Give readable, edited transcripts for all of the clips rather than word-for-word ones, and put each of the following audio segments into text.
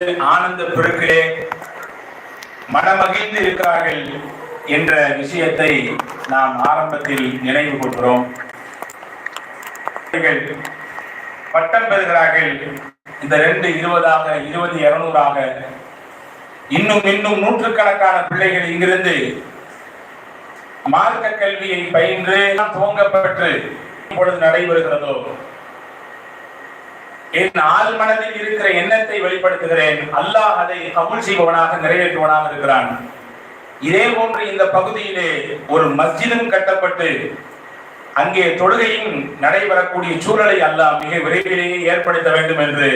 ஆனந்த பெருக்கிலே மனமகிழ்ந்து இருக்கிறார்கள் என்ற விஷயத்தை நாம் ஆரம்பத்தில் நினைவு கொள்கிறோம். பட்டம் பெறுகிறார்கள். இந்த 220 200 இன்னும் நூற்றுக்கணக்கான பிள்ளைகள் இங்கிருந்து மார்க்க கல்வியை பயின்று துவங்கப்பட்டு இப்பொழுது நடைபெறுகிறதோ, என் ஆள் மனதில் இருக்கிற எண்ணத்தை வெளிப்படுத்துகிறேன். அல்லாஹ் அதை கபூல் செய்பவனாக நிறைவேற்றுவனாக இருக்கிறான். இதே போன்று இந்த பகுதியிலே ஒரு மஸ்ஜிதும் கட்டப்பட்டு அங்கே தொழுகையும் நடைபெறக்கூடிய சூழலை அல்லாஹ் மிக விரைவிலேயே ஏற்படுத்த வேண்டும் என்று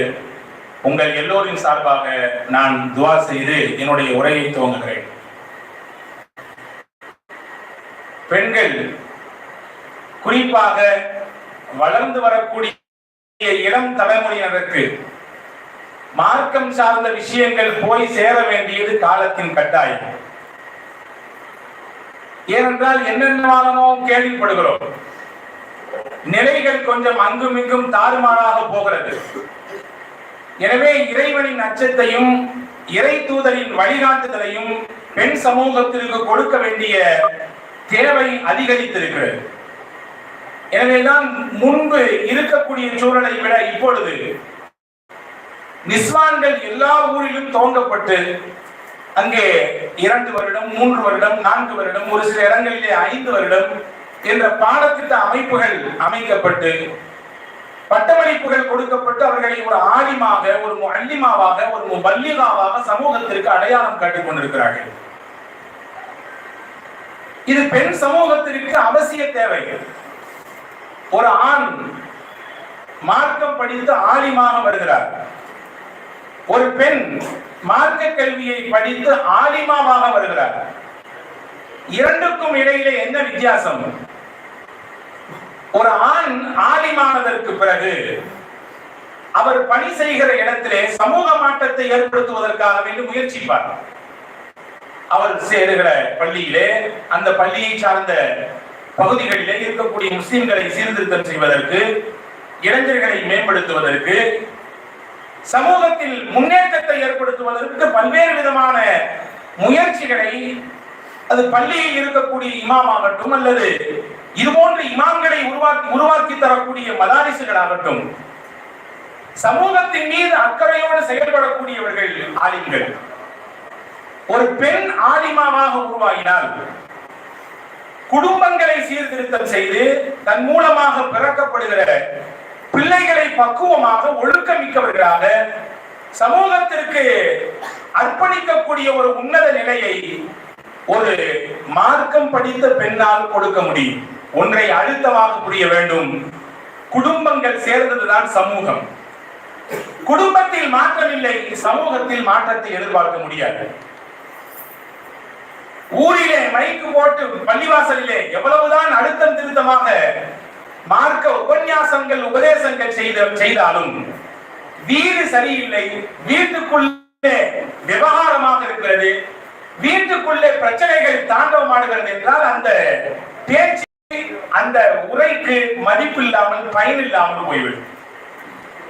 உங்கள் எல்லோரின் சார்பாக நான் துஆ செய்து என்னுடைய உரையை துவங்குகிறேன். பெண்கள், குறிப்பாக வளர்ந்து வரக்கூடிய இளம் தலைமுறையினருக்கு மார்க்கம் சார்ந்த விஷயங்கள் போய் சேர வேண்டியது காலத்தின் கட்டாயம். ஏனென்றால் என்னென்னவானோ கேள்விப்படுகிறோம். நிலைகள் கொஞ்சம் அங்கும் இங்கும் தாறுமாறாக போகிறது. எனவே இறைவனின் அச்சத்தையும் இறை தூதரின் வழிகாட்டுதலையும் பெண் சமூகத்திற்கு கொடுக்க வேண்டிய தேவை அதிகரித்திருக்கிறது. எனவேதான் முன்பு இருக்கக்கூடிய சூழலை விட இப்பொழுது நிஸ்வான்கள் எல்லா ஊரிலும் துவங்கப்பட்டு அங்கே 2 வருடம் 3 வருடம் 4 வருடம் ஒரு சில இடங்களிலே 5 வருடம் என்ற பாடத்திட்ட அமைப்புகள் அமைக்கப்பட்டு பட்டமளிப்புகள் கொடுக்கப்பட்டு அவர்களை ஒரு ஆலிமாக, ஒரு முஅல்லிமாவாக, ஒரு முபல்லிகாவாக சமூகத்திற்கு அடையாளம் காட்டிக் கொண்டிருக்கிறார்கள். இது பெண் சமூகத்திற்கு அவசிய தேவை. ஒரு ஆண் மார்க்கம் படித்து ஆலிமாக வருகிறார். ஒரு பெண் மார்க்க கல்வியை படித்து ஆலிமாவாக வருகிறார். இரண்டுக்கும் இடையிலே என்ன வித்தியாசம்? ஒரு ஆண் ஆலிமானதற்கு பிறகு அவர் பணி செய்கிற இடத்திலே சமூக மாற்றத்தை ஏற்படுத்துவதற்காக வேண்டி முயற்சிப்பார். அவர் சேருகிற பள்ளியிலே, அந்த பள்ளியை சார்ந்த பகுதிகளிலே இருக்கக்கூடிய முஸ்லிம்களை சீர்திருத்தம் செய்வதற்கு, இளைஞர்களை மேம்படுத்துவதற்கு, சமூகத்தில் முன்னேற்றத்தை ஏற்படுத்துவதற்கு பல்வேறு விதமான முயற்சிகளை, அது பள்ளியில் இருக்கக்கூடிய இமாமாகட்டும் அல்லது இதுபோன்ற இமாம்களை உருவாக்கி தரக்கூடிய மதாரிசுகளாகட்டும், சமூகத்தின் மீது அக்கறையோடு செயல்படக்கூடியவர்கள் ஆலிம்கள். ஒரு பெண் ஆலிமாவாக உருவாகினால் குடும்பங்களை சீர்திருத்தம் செய்து தன் மூலமாக பிறக்கப்படுகிற பிள்ளைகளை பக்குவமாக ஒழுக்கமிக்கவர்களாக சமூகத்திற்கு அர்ப்பணிக்கக்கூடிய ஒரு உன்னத நிலையை ஒரு மார்க்கம் படித்த பெண்ணால் கொடுக்க முடியும். ஒன்றை அழுத்தமாக புரிய வேண்டும். குடும்பங்கள் சேர்ந்ததுதான் சமூகம். குடும்பத்தில் மாற்றம் இல்லை, சமூகத்தில் மாற்றத்தை எதிர்பார்க்க முடியாது. ஊரிலே மைக்கு போட்டு பள்ளிவாசலிலே எவ்வளவுதான் அழுத்தம் திருத்தமாக மார்க்க உபன்யாசங்கள் உபதேசங்கள் செய்தாலும் வீடு சரியில்லை, வீட்டுக்குள்ளே விவகாரமாக இருக்கிறது, வீட்டுக்குள்ளே பிரச்சனைகள் தாண்டவமாடுகிறது என்றால் அந்த பேச்சு, அந்த உரைக்கு மதிப்பில்லாமல் பயனில்லாமல் போய்விடும்.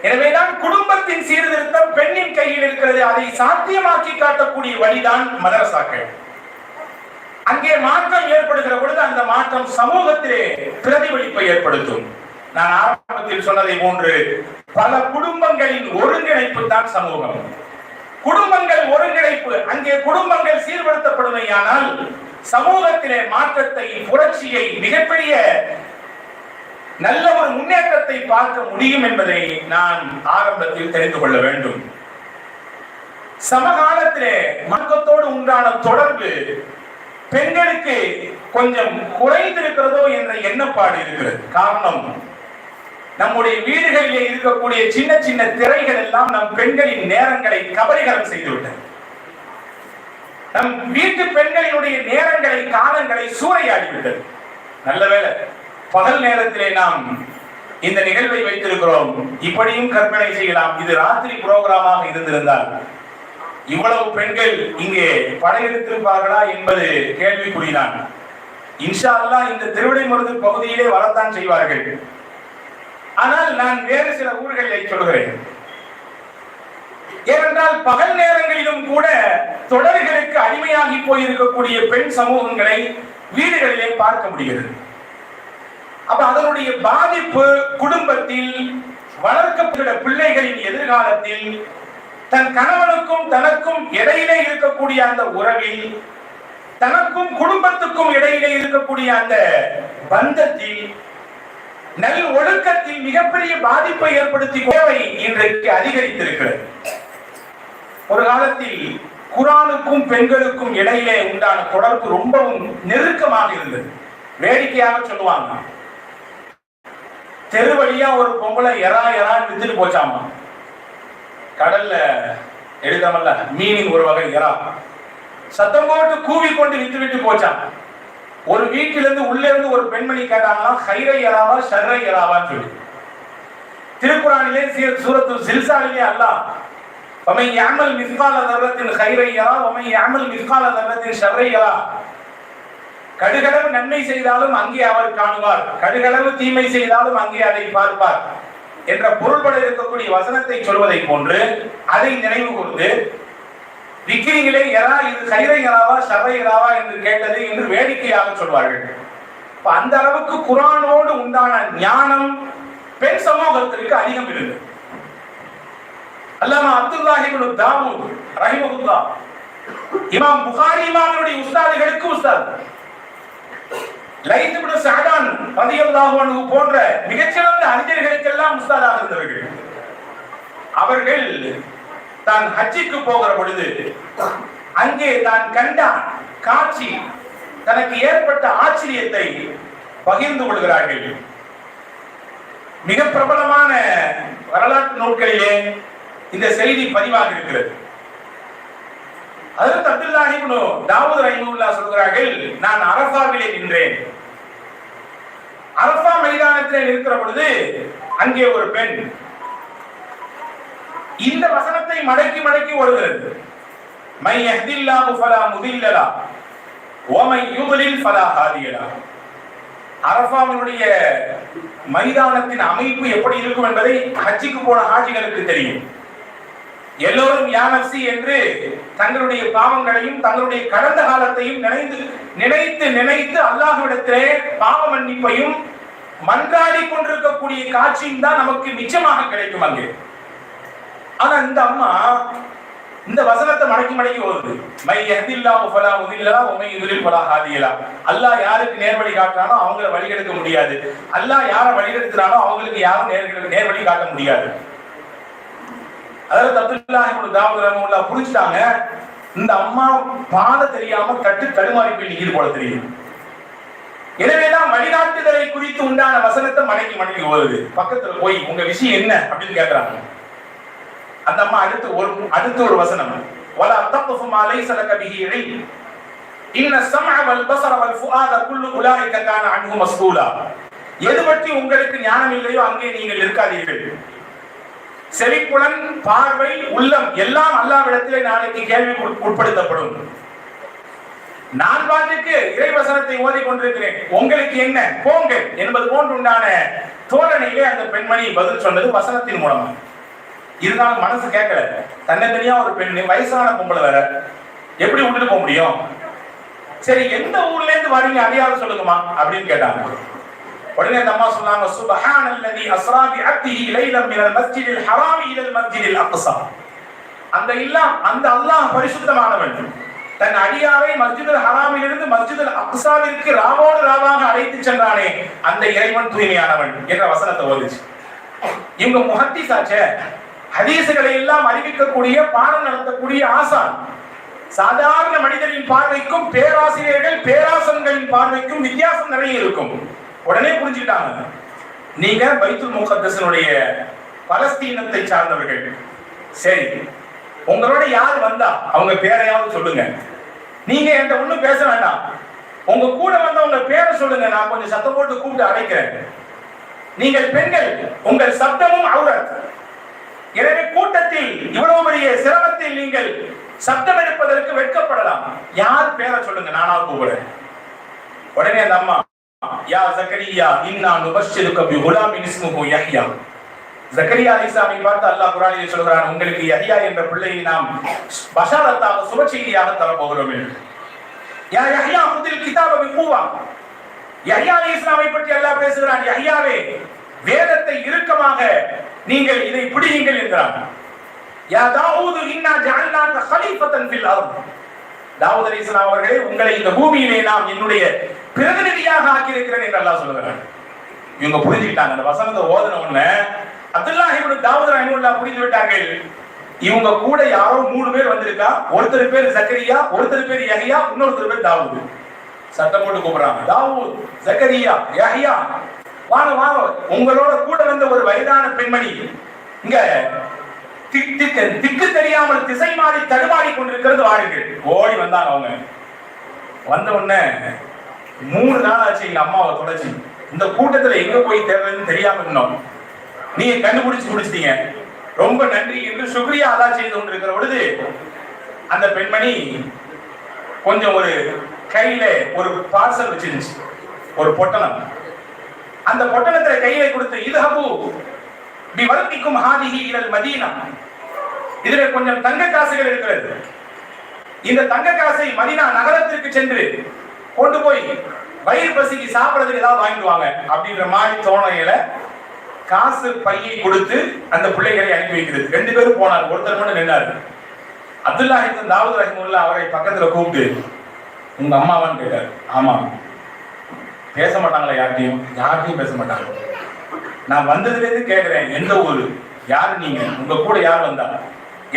எனவேதான் குடும்பத்தின் சீர்திருத்தம் பெண்ணின் கையில் இருக்கிறது. அதை சாத்தியமாக்கி காட்டக்கூடிய வழிதான் மதரசாக்கள். அங்கே மாற்றம் ஏற்படுகிற பொழுது அந்த மாற்றம் சமூகத்திலே பிரதிபலிப்பை ஏற்படுத்தும். நான் ஆரம்பத்தில் சொன்னதை போன்று பல குடும்பங்களின் ஒருங்கிணைப்பு தான் சமூகம். குடும்பங்கள் ஒருங்கிணைப்பு, அங்கே குடும்பங்கள் சீர்படுத்தப்படுமையானால் சமூகத்திலே மாற்றத்தை, புரட்சியை, மிகப்பெரிய நல்ல ஒரு முன்னேற்றத்தை பார்க்க முடியும் என்பதை நான் ஆரம்பத்தில் தெரிந்து கொள்ள வேண்டும். சமகாலத்திலே மார்க்கத்தோடு உண்டான தொடர்பு பெண்களுக்கு கொஞ்சம் குறைந்திருக்கிறதோ என்ற எண்ணப்பாடு இருக்கிறது. காரணம், நம்முடைய வீடுகளிலே இருக்கக்கூடிய சின்ன சின்ன திரைகள் எல்லாம் நம் பெண்களின் நேரங்களை கபலீகரம் செய்துவிட்டது. நம் வீட்டு பெண்களினுடைய நேரங்களை, காலங்களை சூறையாடிவிட்டது. நல்ல வேளை பகல் நேரத்திலே நாம் இந்த நிகழ்வை வைத்திருக்கிறோம். இப்படியும் கற்பனை செய்யலாம், இது ராத்திரி புரோகிராமாக இருந்திருந்தால் இவ்வளவு பெண்கள் இங்கே படையெடுத்திருப்பார்களா என்பது கேள்விக்குறிதான். இன்ஷா அல்லாஹ் இந்த திருவிடைமருது பகுதியிலே வரத்தான் செய்வார்கள். ஆனால் நான் வேறு சில ஊர்களை சொல்கிறேன். ஏனென்றால் பகல் நேரங்களிலும் கூட தொடர்களுக்கு அடிமையாகி போயிருக்கக்கூடிய பெண் சமூகங்களை வீடுகளிலே பார்க்க முடிகிறது. அப்ப அதனுடைய பாதிப்பு குடும்பத்தில் வளர்க்கப்பட்ட பிள்ளைகளின் எதிர்காலத்தில் தன் கணவனுக்கும் தனக்கும் இடையிலே இருக்கக்கூடிய அந்த உறவில், தனக்கும் குடும்பத்துக்கும் இடையிலே இருக்கக்கூடிய அந்த பந்தத்தில், நல் ஒழுக்கத்தில் மிகப்பெரிய பாதிப்பை ஏற்படுத்தி தேவை இன்றைக்கு அதிகரித்திருக்கிறது. ஒரு காலத்தில் குர்ஆனுக்கும் பெண்களுக்கும் இடையிலே உண்டான தொடர்பு ரொம்பவும் நெருக்கமாக இருந்தது. வேடிக்கையாக சொல்லுவாங்க, தெரு வழியா ஒரு பொம்பளை எறா வித்துட்டு போச்சாமா. கடல்ல எடுத்தமல்ல மீனின் ஒரு வகை எறா சத்தம் போட்டு கூவி கொண்டு வித்து போச்சான். ஒரு வீட்டிலிருந்து உள்ளே இருந்து ஒரு பெண்மணி கேட்டாங்கன்னா ஹைரை எறாவா ஷர்ரை எறாவான்னு சொல்லி. திருக்குறானிலே சூரத்து ஜில்சாலிலே அல்லாஹ் வமை யஅமல் மிஸ்கால தர்ரத்தின் ஹைரை யரா வமை யஅமல் மிஸ்கால தர்ரத்தின் ஷர்ரை யரா. கடுகளவு நன்மை செய்தாலும் அங்கே அவர் காணுவார், கடுகளவு தீமை செய்தாலும் அங்கே அதை பார்ப்பார் என்ற பொருள்பட இருக்கக்கூடிய வசனத்தை சொல்வதை போன்று அதை நினைவு கூர்ந்து விக்கிரிகளே எரா இது ஹைரை யராவா ஷர்ரை யராவா என்று கேட்டது என்று வேடிக்கையாக சொல்வார்கள். அந்த அளவுக்கு குர்ஆனோடு உண்டான ஞானம் பெண் சமூகத்திற்கு அதிகம் இருந்தது. அல்லாமா அப்துல்லாஹ் இப்னு தாவூத் ரஹிமஹுல்லாஹ் இமாம் புகாரி இமாமுடைய உஸ்தாதுகளுக்கு உஸ்தாத், லைத் இப்னு சஅதான் ரலியல்லாஹு அன்ஹு போன்ற மிகச்சிறந்த அறிஞர்களுக்கெல்லாம் உஸ்தாதாக இருந்தவர்கள். அவர்கள் தான் ஹஜ்ஜுக்கு போகிற பொழுது அங்கே தான் கண்ட காட்சி, தனக்கு ஏற்பட்ட ஆச்சரியத்தை பகிர்ந்து கொள்கிறார்கள். மிக பிரபலமான வரலாற்று நூல்களிலே இந்த செய்தி பதிவாக இருக்கிறது. ஹஜ்ரத் அப்துல்லாஹ் இப்னு தாவூத் ரஹிமஹுல்லாஹ் சொல்கிறார்கள், நான் அரஃபாவிலே நின்றேன். அரஃபா மைதானத்தில் இருக்கிற பொழுது அங்கே ஒரு பெண் இந்த வசனத்தை மடக்கி மடக்கி ஓடுகிறது. மை யஹ்தில்லாஹு ஃபலா முதில்ல லஹு வ மை யுضلل ஃபலா ஹாதிய லஹு. அரஃபாவுடைய மைதானத்தின் அமைப்பு எப்படி இருக்கும் என்பதை ஹஜ்ஜுக்கு போன ஹாஜிகளுக்கு தெரியும். எல்லோரும் யா நஃப்ஸி என்று தங்களுடைய பாவங்களையும் தங்களுடைய கடந்த காலத்தையும் நினைத்து நினைத்து அல்லாஹ்விடத்திலே பாவ மன்னிப்பையும் மன்றாடி கொண்டிருக்கக்கூடிய காட்சியும் தான் நமக்கு மிச்சமாக கிடைக்கும் அங்கே. ஆனா இந்த அம்மா இந்த வசனத்தை மடக்கி மடக்கி ஓடுது. மை யஹ்தில்லாஹு ஃபலா முதில்ல லஹு வ மை யுضلل ஃபலா ஹாதிய லஹு. அல்லாஹ் யாருக்கு நேர்வழி காட்டுறானோ அவங்களை வழிகெடுக்க முடியாது, அல்லாஹ் யாரை வழிகெடுக்கிறானோ அவங்களுக்கு யாரும் நேர்வழி காட்ட முடியாது. அதாவது அப்துல்லாஹ் இப்னு தாவூத் ரஹிமஹுல்லாஹ் புரிஞ்சிட்டாங்க, இந்த அம்மா பாத தெரியாம கட்டு தடுமாறி போய் நிக்குது போல தெரியும். எனவேதான் வழிகாட்டுதலை குறித்து உண்டான வசனத்தை மடக்கி மடக்கி ஓடுது. பக்கத்துல போய் உங்க விஷயம் என்ன அப்படின்னு கேட்கிறாங்க. அந்த அம்மா அடுத்து ஒரு வசனம், வலா தக்ஃபு மா லைஸ லக பிஹி இல்ம் இன்ன ஸம்அ வல் பஸர வல் ஃபுஆத குல்லு உலாயிக கான அன்ஹு மஸ்ஊலா. எது பற்றி உங்களுக்கு ஞானம் இல்லையோ அங்கே நீங்கள் இருக்காதீர்கள். செவிப்புலன், பார்வை, உள்ளம் எல்லாம் அல்லாஹ்விடத்திலே நாளைக்கு கேள்விக்கு உட்படுத்தப்படும். நான் பாட்டுக்கு இறைவசனத்தை ஓதிக் கொண்டிருக்கிறேன், உங்களுக்கு என்ன போங்க என்பது போன்று உண்டான தோரணையிலே அந்த பெண்மணி பதில் சொன்னது வசனத்தின் மூலமா. இருந்தாலும் மனசு கேட்கல. தன்னந்தனியா ஒரு பெண், வயசான பொம்பளை வேற, எப்படி விட்டுட்டு போக முடியும்? சரி, எந்த ஊர்ல இருந்து வரீங்க அடையாளம் சொல்லுங்கம்மா அப்படின்னு கேட்டாங்க. உடனே அந்த அம்மா சொன்னாங்க, சுப்ஹானல்லதி அஸ்ரா பி அப்திஹி லைலம் மினல் மஸ்ஜிதில் ஹராமி இலல் மஸ்ஜிதில் அக்ஸா. அந்த அல்லாஹ் பரிசுத்தமானவன். தன் அடியாரை மஸ்ஜிதுல் ஹராமிலிருந்து மஸ்ஜிதுல் அக்ஸாவிற்கு ராவோடு ராவாக அழைத்து சென்றானே அந்த இறைவன் தூய்மையானவன் என்ற வசனத்தை ஓதுச்சு. இவங்க முஹத்திஸாச்சே, ஹதீசுகளை எல்லாம் அறிவிக்கக்கூடிய, பாடம் நடத்தக்கூடிய ஆசான். சாதாரண மனிதரின் பார்வைக்கும் பேராசிரியர்கள் பேராசன்களின் பார்வைக்கும் வித்தியாசம் நிறைய இருக்கும். உடனே புரிஞ்சுக்கிட்டாங்க, நீங்க பைத்துல் முகத்தஸினுடைய பலஸ்தீனத்தை சார்ந்தவர்கள். சரி, உங்களோட யார் வந்தா அவங்க பேரையாவது சொல்லுங்க. நீங்க என்கிட்ட ஒண்ணும் பேச வேண்டாம், உங்க கூட வந்த உங்க பேரை சொல்லுங்க, நான் கொஞ்சம் சத்தம் போட்டு கூப்பிட்டு அழைக்கிறேன். நீங்கள் பெண்கள், உங்கள் சப்தமும் அவுரத். எனவே கூட்டத்தில் இவ்வளவு பெரிய சிரமத்தில் நீங்கள் சப்தம் எடுப்பதற்கு வெட்கப்படலாம். யார் பேரை சொல்லுங்க, நானா கூப்பிடுறேன். உடனே அந்த அம்மா, யா ஜக்கரியா இன்னா நுபஷ்ஷிருக பி குலாமின் இஸ்முஹு யஹ்யா. ஜக்கரியா அலைஹிஸ்ஸலாமை பார்த்து அல்லாஹ் குர்ஆனிலே சொல்கிறான், உங்களுக்கு யஹ்யா என்ற பிள்ளையை நாம் பஷாரத்தாக சுப செய்தியாக தரப்போகிறோம் என்று. யா யஹ்யா குதில் கிதாப பிகுவா. யஹ்யா அலைஹிஸ்ஸலாமை பற்றி அல்லாஹ் பேசுகிறான், யஹ்யாவே வேதத்தை இறுக்கமாக நீங்கள் இதை பிடியுங்கள் என்கிறான். யா தாவூது இன்னா ஜஅல்னாக கலீஃபத்தன் ஃபில் அர்த். தாவூத் அலைஹிஸ்ஸலாம் அவர்களே, உங்களை இந்த பூமியிலே நாம் என்னுடைய பிரதிநிதியாக ஆக்கி இருக்கிறேன் என்று அல்லாஹ் சொல்கிறான். இவங்க புரிஞ்சுக்கிட்டாங்க. அந்த வசனத்தை ஓதுன உடனே அப்துல்லாஹ் இப்னு தாவூத் ரஹிமஹுல்லாஹ் புரிந்து விட்டார்கள். இவங்க கூட யாரோ 3 பேர் வந்திருக்கா. ஒருத்தர் பேர் ஜக்கரியா, ஒருத்தர் பேர் யஹ்யா, இன்னொருத்தர் பேர் தாவூத். சத்தம் போட்டு கூப்பிடுறாங்க, தாவூத், ஜக்கரியா, யஹ்யா, வாங்க வாங்க. உங்களோட கூட வந்த ஒரு வயதான பெண்மணி இங்க திக்கு தெரியாமல் திசை மாறி தடுமாறி கொண்டிருக்கிறது, வாருங்கள். ஓடி வந்தாங்க. அவங்க வந்த உடனே 3 நாள் ஆச்சு எங்க அம்மாவை தொலைச்சு. இந்த கூட்டத்துல எங்க போய் தேடுறதுன்னு தெரியாம இருந்தோம். நீங்க கண்டுபிடிச்சு முடிச்சிட்டீங்க, ரொம்ப நன்றி என்று சுக்ரியா அதா செய்து கொண்டிருக்கிற பொழுது அந்த பெண்மணி கொஞ்சம் ஒரு கையில ஒரு பார்சல் வச்சிருந்துச்சு, ஒரு பொட்டலம். அந்த பொட்டலத்தை கையில கொடுத்து, இதுஹபு பி வர்திக்கும் ஹாதிஹி இலல் மதீனா, இதுல கொஞ்சம் தங்க காசுகள் இருக்கிறது, இந்த தங்க காசை மதீனா நகரத்திற்கு சென்று கொண்டு போய் வயிறு பசிக்கு சாப்பிடறதுக்கு ஏதாவது வாங்கிட்டு வாங்க அப்படின்ற மாதிரி தோணையில காசு பையை கொடுத்து அந்த பிள்ளைகளை அனுப்பி வைக்கிறது. 2 பேரும் போனார், ஒருத்தர் மட்டும் நின்றார். அப்துல்லாஹ் இப்னு தாவூத் ரஹிமஹுல்லாஹ் அவரை பக்கத்துல கூப்பிட்டு, உங்க அம்மாவான்னு கேட்டார். ஆமா. பேச மாட்டாங்களா? யார்கிட்டையும் பேச மாட்டாங்க. நான் வந்ததுல இருந்து கேட்கிறேன், எந்த ஊரு, யாரு நீங்க, உங்க கூட யார் வந்தா,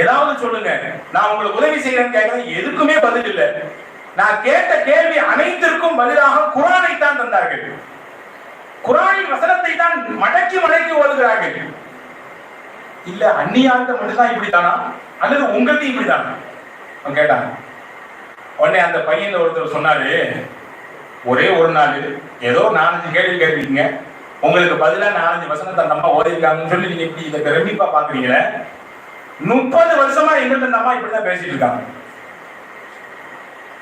ஏதாவது சொல்லுங்க, நான் உங்களுக்கு உதவி செய்யறேன்னு கேட்கிறேன். எதுக்குமே பதில் இல்லை. நான் கேட்ட கேள்வி அனைத்திற்கும் பதிலாக குர்ஆனை தான் தந்தார்கள். குர்ஆனின் வசனத்தை தான் மடக்கி மடக்கி ஓதுகிறார்கள். இல்ல அந்நியார்ட்ட மட்டும் தான் இப்படித்தானா, அல்லது உங்கள்கிட்ட இப்படித்தானா கேட்டாங்க. உடனே அந்த பையன் ஒருத்தர் சொன்னாரு, ஒரே ஒரு நாள் ஏதோ 4-5 கேள்வி கேட்டிருக்கீங்க, உங்களுக்கு பதிலா 4-5 வசனத்தை அந்த அம்மா ஓதிருக்காங்கன்னு சொல்லி நீங்க இப்படி இதை ரெண்டிப்பா பாக்குறீங்களே. 30 வருஷமா எங்கள்கிட்ட அந்த அம்மா இப்படிதான் பேசிட்டு இருக்காங்க.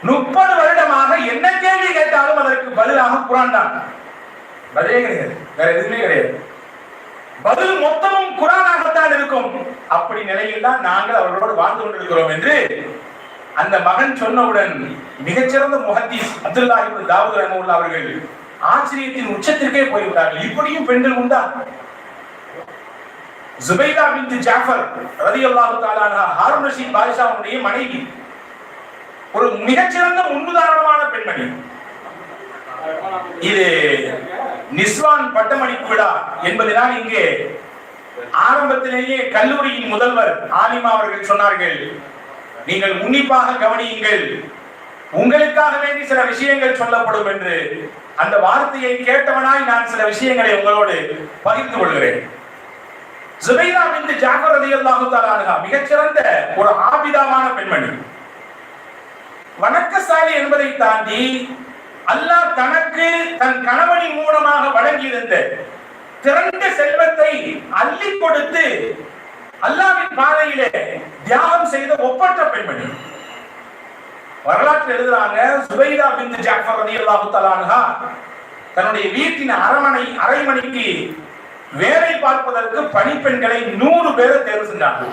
30 வருடமாக என்ன கேள்வி கேட்டாலும் அதற்கு பதிலாக குர்ஆன் தான். பதிலே கிடையாது, வேற எதுவுமே கிடையாது. பதில் மொத்தமும் குர்ஆனாகத்தான் இருக்கும். அப்படி நிலையில் தான் நாங்கள் அவர்களோடு வாழ்ந்து கொண்டிருக்கிறோம் என்று அந்த மகன் சொன்னவுடன் மிகச்சிறந்த முஹத்தீஸ் அப்துல்லாஹ் இப்னு தாவூத் ரஹிமஹுல்லாஹ் அவர்கள் ஆச்சரியத்தின் உச்சத்திற்கே போய்விட்டார்கள். இப்படியும் பெண்கள் உண்டா? ஜுபைதா பின்த் ஜாஃபர் ரலியல்லாஹு தஆலா அன்ஹா, ஹாரூன் ரஷீத் பாதுஷாவுடைய மனைவி, ஒரு மிகச்சிறந்த முன்னுதாரணமான பெண்மணி. இது நிஸ்வான் பட்டமளிப்பு விழா என்பதனால் இங்கே ஆரம்பத்திலேயே கல்லூரியின் முதல்வர் ஆலிமா அவர்கள் சொன்னார்கள், நீங்கள் உன்னிப்பாக கவனியுங்கள், உங்களுக்காக வேண்டி சில விஷயங்கள் சொல்லப்படும் என்று. அந்த வார்த்தையை கேட்டவனாய் நான் சில விஷயங்களை உங்களோடு பகிர்ந்து கொள்கிறேன். ஜுபைதா பின்த் ஜாஃபர் ரலியல்லாஹு தஆலா அன்ஹா மிகச்சிறந்த ஒரு ஆபிதாவான பெண்மணி. வணக்கசாலி என்பதை தாண்டி அல்லாஹ் தனக்கு தன் கணவனின் மூலமாக வழங்கியிருந்த திறந்த செல்வத்தை அள்ளி கொடுத்து அல்லாஹ்வின் பாதையிலே தியாகம் செய்த ஒப்பற்ற பெண்மணி. வரலாற்று எழுதுறாங்க, சுபைதா பின்த் ஜாஃபர் ரலியல்லாஹு தஆலா அன்ஹா தன்னுடைய வீட்டின் அரைமணிக்கு வேலை பார்ப்பதற்கு பணிப்பெண்களை 100 பேரை தேர்வு செஞ்சாங்க.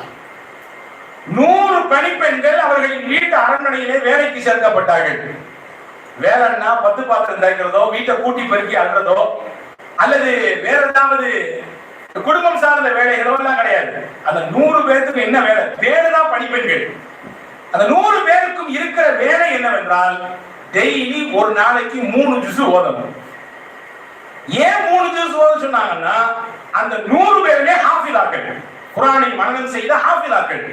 100 பணிப்பெண்கள் அவர்களின் வீட்டு அரண்மனையிலே வேலைக்கு சேர்க்கப்பட்டார்கள். வேலைன்னா 10 பாத்திரம் தேய்க்கிறதோ, வீட்டை கூட்டி பெருக்கி அல்றதோ, அல்லது வேற ஏதாவது குடும்பம் சார்ந்த வேலைகளோ எல்லாம் கிடையாது. அந்த 100 பேருக்கு என்ன வேலை? பேருதான் பணிப்பெண்கள். அந்த 100 பேருக்கும் இருக்கிற வேலை என்னவென்றால், டெய்லி ஒரு நாளைக்கு 3 ஜுஸ் ஓதணும். ஏன் 3 ஜுஸ் ஓத சொன்னாங்கன்னா, அந்த 100 பேருமே ஹாஃபிலாக்கள், குர்ஆனை மனனம் செய்த ஹாஃபிலாக்கள்.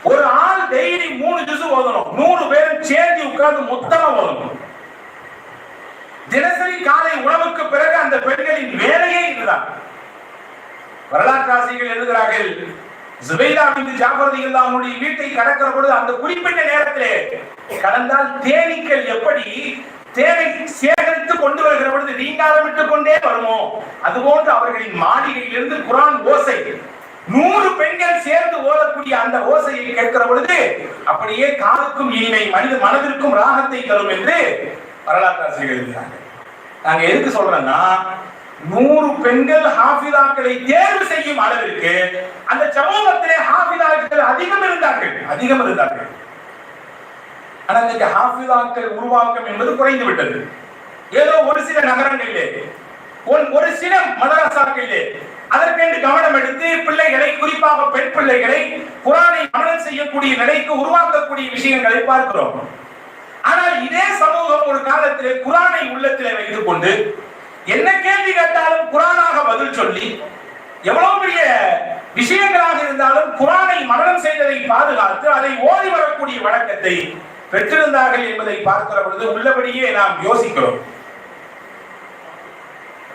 ஒரு ஆள் டெய்லி 3 ஜுஸ் ஓதணும். 100 பேரும் சேர்ந்து உட்கார்ந்து மொத்தமா ஓதணும். தினசரி காலை உணவுக்கு பிறகு அந்த பெண்களின் வேலையே இதுதான். வரலாற்றாசிரியர்கள் எழுதுகிறார்கள், ஜுபைதா பின்த் ஜாஃபர் ரலியல்லாஹு அன்ஹுடைய வீட்டை கடக்கிற பொழுது அந்த குறிப்பிட்ட நேரத்திலே கடந்தால் தேனீக்கள் எப்படி தேனை சேகரித்து கொண்டு வருகிற பொழுது நீங்காரமிட்டுக் கொண்டே வருமோ, அதுபோன்று அவர்களின் மாளிகையிலிருந்து குர்ஆன் ஓசை 100 பெண்கள் சேர்ந்து ஓதக்கூடிய அந்த ஓசையை கேட்கிற பொழுது அப்படியே காதுக்கும் இனிமை, மனித மனதிற்கும் ராகத்தை தரும் என்று வரலாற்றாசிரியர்கள் எழுதுகிறார்கள். நாங்க எதுக்கு சொல்றோம்னா, 100 பெண்கள் ஹாஃபிதாக்களை தேர்வு செய்யும் அளவிற்கு அந்த சமூகத்திலே ஹாஃபிதாக்கள் அதிகம் இருந்தார்கள். ஆனா இந்த ஹாஃபிதாக்கள் உருவாக்கம் என்பது குறைந்து விட்டது. ஏதோ ஒரு சில நகரங்களிலே, ஒரு சில மதரசாக்களிலே அதற்கென்று கவனம் எடுத்து பிள்ளைகளை, குறிப்பாக பெண் பிள்ளைகளை குர்ஆனை மனனம் செய்யக்கூடிய நிலைக்கு உருவாக்கக்கூடிய விஷயங்களை பார்க்கிறோம். ஆனால் இதே சமூகம் ஒரு காலத்திலே குர்ஆனை உள்ளத்திலே வைத்துக் கொண்டு என்ன கேள்வி கேட்டாலும் குர்ஆனாக பதில் சொல்லி, எவ்வளவு பெரிய விஷயங்களாக இருந்தாலும் குர்ஆனை மனனம் செய்ததை பாதுகாத்து அதை ஓதி வரக்கூடிய வழக்கத்தை பெற்றிருந்தார்கள் என்பதை பார்க்கிற பொழுது உள்ளபடியே நாம் யோசிக்கிறோம்.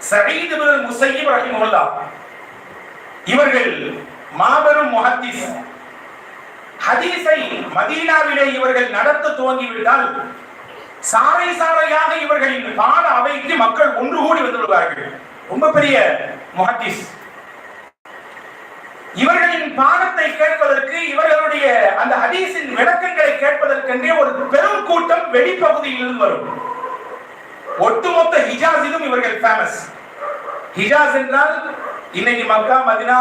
சயீத் இப்னு முஸய்யிப் ரஹிமஹுல்லாஹ் இவர்கள் மாபெரும் முஹத்திஸ். ஹதீஸை மதீனாவிலே இவர்கள் நடத்த துவங்கிவிட்டால் சாலை சாலையாக இவர்களின் பாட அவைக்கு மக்கள் ஒன்று கூடி வந்து விடுவார்கள். ரொம்ப பெரிய முஹத்திஸ். இவர்களின் பாடத்தை கேட்பதற்கு, இவர்களுடைய அந்த ஹதீஸின் விளக்கங்களை கேட்பதற்கென்றே ஒரு பெரும் கூட்டம் வெளிப்பகுதியிலிருந்து வரும். ஒட்டுமொத்த ஹிஜாஸிலும் இவர்கள் ஃபேமஸ். ஹிஜாஸ் என்றால் இன்னைக்கு மக்கா, மதீனா,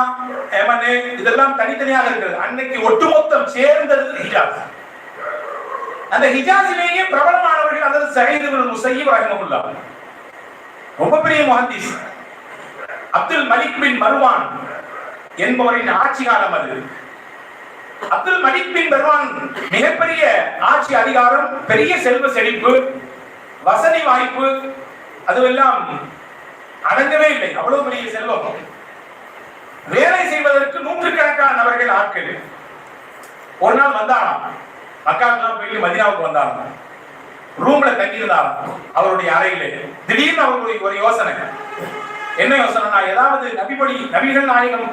யமன் இதெல்லாம் தனித்தனியாக இருக்கிறது. அன்னைக்கு ஒட்டுமொத்தம் சேர்ந்தது ஹிஜாஸ். அந்த ஹிஜாஸிலேயே பிரபலமானவர்கள் அதாவது சயீத் இப்னு முஸய்யிப் ரஹிமஹுல்லாஹ், ரொம்ப பெரிய முஹத்திஸ். அப்துல் மலிக் பின் மர்வான் என்பவரின் ஆட்சி காலம் அது. அப்துல் மலிக் பின் மர்வான் மிகப்பெரிய ஆட்சி அதிகாரம், பெரிய செல்வ செழிப்பு, வசதி வாய்ப்பு, அதுவெல்லாம் அடங்கவே இல்லை. அவ்வளவு பெரிய செல்வம். வேலை செய்வதற்கு நூற்றுக்கணக்கான நபர்கள் ஆட்கள். ஒரு நாள் வந்தாராம், மக்காவுக்கு போயிட்டு மதீனாவுக்கு வந்தாராம். ரூம்ல தங்கியிருந்தாராம் அவருடைய அறையிலே. திடீர்னு அவர்களுடைய ஒரு யோசனை. என்ன யோசனைனா, ஏதாவது நபிகள் நாயகம்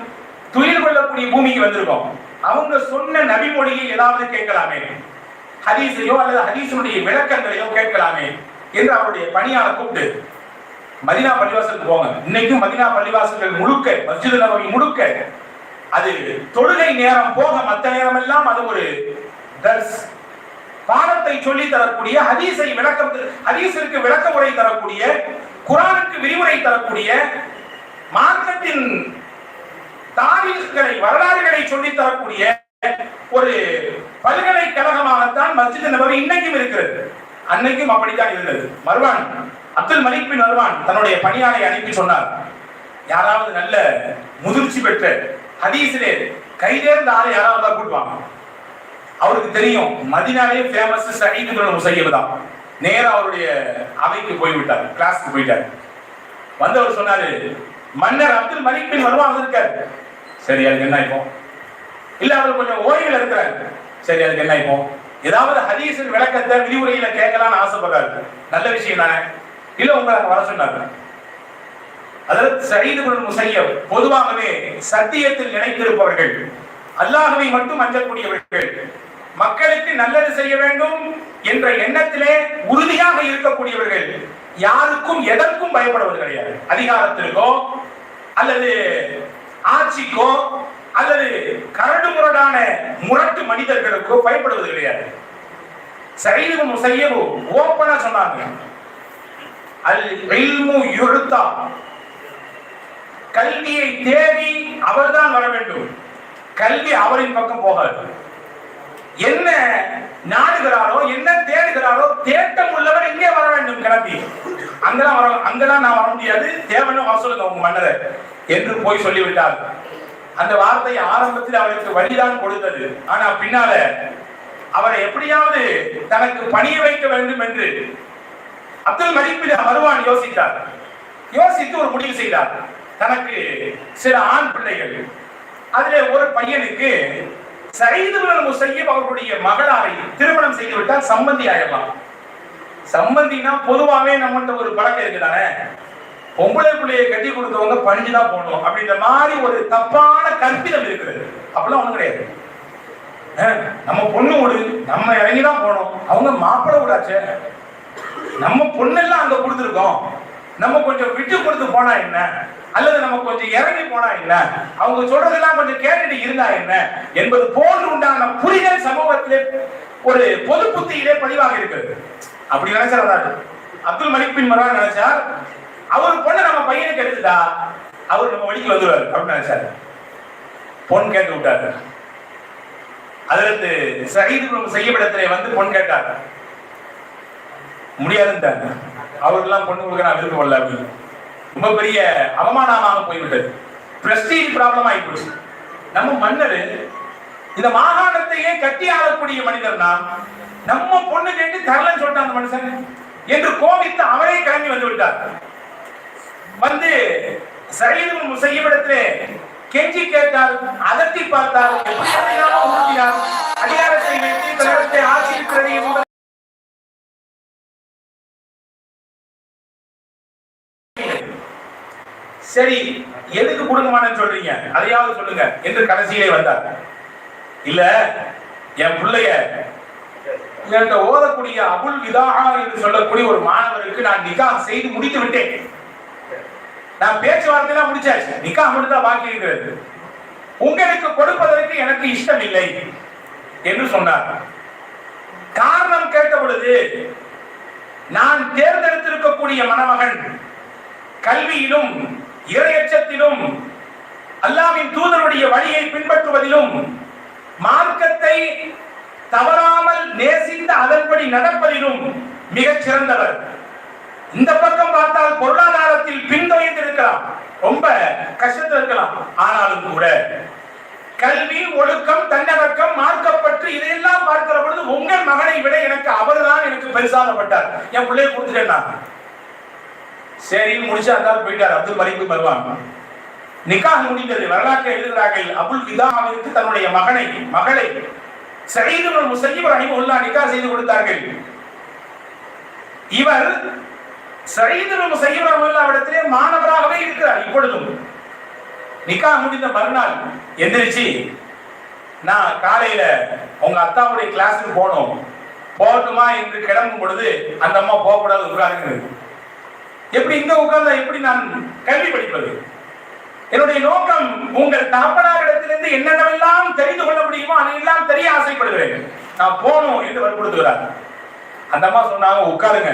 துயில் கொள்ளக்கூடிய பூமிக்கு வந்திருக்கோம், அவங்க சொன்ன நபி மொழியை ஏதாவது கேட்கலாமே, ஹதீஸையோ அல்லது ஹதீஸுடைய விளக்கங்களையோ கேட்கலாமே என்று அவருடைய பணியாளர் கூப்பிட்டு மதீனா பள்ளிவாசலுக்கு போங்க. இன்னைக்கும் மதீனா பள்ளிவாசல்கள் முழுக்க, மஸ்ஜித் நபவி முழுக்க அது தொழுகை நேரம் போக மற்ற நேரம் எல்லாம் அது ஒரு தர்ஸ், பாடத்தை சொல்லி தரக்கூடிய, ஹதீஸை விளக்கம், ஹதீஸிற்கு விளக்க உரை தரக்கூடிய, குர்ஆனுக்கு விரிவுரை தரக்கூடிய, மார்க்கத்தின் தாரீഖ்களை, வரலாறுகளை சொல்லி தரக்கூடிய ஒரு பல்கலைக்கழகமாகத்தான் மஸ்ஜித் நபவி இன்னைக்கும் இருக்கிறது. அன்னைக்கும் அப்படித்தான் இருந்தது. மர்வான், அப்துல் மலிக் பின் மர்வான் தன்னுடைய பணியாளரை அனுப்பி சொன்னார், யாராவது நல்ல முதிர்ச்சி பெற்ற ஹதீஸிலே கைதேர்ந்த ஆளை யாராவது கூட்டுவாங்க. அவருக்கு தெரியும் மதீனாலே ஃபேமஸ் சயீத் இப்னு முஸய்யிப் தான். நேரா அவருடைய அவைக்கு போய்விட்டார், கிளாஸ்க்கு போயிட்டார். வந்தவர் சொன்னாரு, மன்னர் அப்துல் மலிக் பின் மர்வான் இருக்காரு. சரி, அதுக்கு என்ன இப்போ? இல்ல, அவர் கொஞ்சம் ஓய்வில் இருக்கிறார். சரி, அதுக்கு என்ன இப்போ? ஏதாவது ஹதீஸின் விளக்கத்தை விரிவுரையில கேட்கலாம்னு ஆசைப்படுறாரு. நல்ல விஷயம் தானே. இல்ல, உங்களை வர சொன்னாங்க. அதற்கு சயீத் இப்னு முஸய்யிப் பொதுவாகவே சத்தியத்தில் நிலைத்திருப்பவர்கள், அல்லாஹ்வை மட்டும் அஞ்சக்கூடியவர்கள், மக்களுக்கு நல்லது செய்ய வேண்டும் என்ற எண்ணத்திலே உறுதியாக இருக்கக்கூடியவர்கள், யாருக்கும் எதற்கும் பயப்படுவது கிடையாது. அதிகாரத்திற்கோ அல்லது ஆட்சிக்கோ அல்லது கரடு முரடான முரட்டு மனிதர்களுக்கோ பயப்படுவது கிடையாது. சயீத் இப்னு முஸய்யிப் ஓப்பனா சொன்னாங்க, அல் இல்மு யுர்தா, கல்வியை தேடி அவர்தான் வர வேண்டும், கல்வி அவரின் பக்கம் போகாது. என்ன நாடுகிறாரோ, என்ன தேடுகிறாரோ, தேட்டம் உள்ளவர் இங்கே வர வேண்டும், கிளம்பி அங்கெல்லாம் நான் வர முடியாது, தேவனும் வர சொல்லுங்க உங்க மன்னரை என்று போய் சொல்லிவிட்டார். அந்த வார்த்தை ஆரம்பத்தில் அவருக்கு வழிதான் கொடுத்தது. ஆனா பின்னால அவரை எப்படியாவது தனக்கு பணிய வைக்க வேண்டும் என்று அப்துல் மலிக் பின் மர்வான் யோசித்தார். யோசித்து ஒரு முடிவு செய்தார். தனக்கு சில ஆண் பிள்ளைகள், அதிலே ஒரு பையனுக்கு சயீத் இப்னு முஸய்யிப் அவர்களுடைய மகளாரை திருமணம் செய்து விட்டால் சம்பந்தி ஆயிடலாம். சம்பந்தினா பொதுவாகவே நம்மகிட்ட ஒரு பழக்கம் இருக்குதானே, பொம்பளை பிள்ளையை கட்டி கொடுத்தவங்க பணிஞ்சுதான் போகணும் அப்படின்ற மாதிரி ஒரு தப்பான கற்பிதம் இருக்கிறது. அப்படிலாம் ஒண்ணும் கிடையாது. நம்ம பொண்ணு விடு, நம்ம இறங்கிதான் போனோம், அவங்க மாப்பிள்ளை விடாச்சே, நம்ம பொண்ணெல்லாம் அங்க கொடுத்துருக்கோம், நம்ம கொஞ்சம் விட்டு கொடுத்து போனா என்ன, அல்லது நம்ம கொஞ்சம் இறங்கி போனா என்ன, அவங்க சொல்றதெல்லாம் கொஞ்சம் கேட்டுட்டு இருந்தா என்ன என்பது போன்று உண்டான புரிதல் சமூகத்திலே ஒரு பொது புத்தியிலே பதிவாக இருக்கிறது. அப்படி நினைச்சார் அப்துல் மலிக் பின் மர்வான் நினைச்சார். அவர் பொண்ணு நம்ம பையனுக்கு எடுத்துட்டா அவர் நம்ம வழிக்கு வந்துடுவார் அப்படின்னு நினைச்சாரு. பொன் கேட்டு விட்டாரு. அதற்கு சயீது செய்யப்படத்திலே வந்து பொன் கேட்டார். முடியாதுன்றாங்க. அவருக்கெல்லாம் பொண்ணு கொடுக்க நான் விருப்பம் இல்லை அப்படின்னு. ரொம்ப பெரிய அவமானமாக போய்விட்டது. பிரஸ்டீஜ் ப்ராப்ளம் ஆகிப்போச்சு. நம்ம மன்னர் இந்த மாகாணத்தையே கட்டி ஆளக்கூடிய மனிதர்னா நம்ம பொண்ணு கேட்டு தரலன்னு சொல்லிட்டான் அந்த மனுஷன் என்று கோபித்து அவரே கிளம்பி வந்து விட்டார். வந்து சயீது முஸையிபிடத்திலே கெஞ்சி கேட்டால், அதட்டி பார்த்தால், அதிகாரத்தை வைத்து கலகத்தை ஆட்சியிருக்கிறது என்பது சரி, எதுக்கு கொடுங்கமானு சொல்றீங்க, அதையாவது சொல்லுங்க என்று கடைசியிலே வந்தார். இல்ல, என் பிள்ளைய என்கிட்ட ஓதக்கூடிய அபுல் விதாஹா என்று சொல்லக்கூடிய ஒரு மாணவருக்கு நான் நிக்காஹ் செய்து முடித்து விட்டேன். நான் பேச்சுவார்த்தையெல்லாம் முடிச்சாச்சு, நிக்காஹ் மட்டும் தான் பாக்கி இருக்கிறது. உங்களுக்கு கொடுப்பதற்கு எனக்கு இஷ்டம் இல்லை என்று சொன்னார். காரணம் கேட்ட பொழுது, நான் தேர்ந்தெடுத்திருக்கக்கூடிய மணமகன் கல்வியிலும் இறையச்சத்திலும் அல்லாஹ்வின் தூதருடைய வழியை பின்பற்றுவதிலும் மார்க்கத்தை தவறாமல் நேசித்து அதன்படி நடப்பதிலும் மிகச் சிறந்தவர். இந்த பக்கம் பார்த்தால் பொருளாதாரத்தில் பின்தொடர்ந்து இருக்கலாம், ரொம்ப கஷ்டத்தில் இருக்கலாம். ஆனாலும் கூட கல்வி, ஒழுக்கம், தன்னடக்கம், மார்க்கப்பற்று இதையெல்லாம் பார்க்கிற பொழுது உங்கள் மகனை விட எனக்கு அவர்தான் எனக்கு பெருசாகப்பட்டார். என் பிள்ளையை கொடுத்துட்டேன். சரி, முடிச்சு அந்த போயிட்டார். அப்துல் மலிக் வருவாங்க. நிக்காஹ் முடிந்தது. வரலாற்றை எழுதுகிறார்கள், அபுல் விதாஹாவிற்கு தன்னுடைய மகளை சயீது முஸையிப் ரஹிமஹுல்லாஹ் நிக்காஹ் செய்து கொடுத்தார்கள். இவர் சயீது முஸையிப் ரஹிமஹுல்லாஹ் இடத்திலே மாணவராகவே இருக்கிறார். இப்பொழுதும் நிக்காஹ் முடிந்த மறுநாள் எந்திரிச்சு, நான் காலையில உங்க அத்தாவுடைய கிளாஸுக்கு போகட்டுமா என்று கிளம்பும் பொழுது அந்த அம்மா போகக்கூடாது உட்காருங்க. எப்படி இங்க உட்கார்ந்தா எப்படி நான் கல்வி படிப்பது? என்னுடைய நோக்கம் உங்கள் தகப்பனாரிடத்திலிருந்து என்னென்னவெல்லாம் தெரிந்து கொள்ள முடியுமோ அதையெல்லாம் தெரிய ஆசைப்படுகிறேன். நான் போகணும் என்று வற்புறுத்துகிறார். அந்த அம்மா சொன்னாங்க, உட்காருங்க,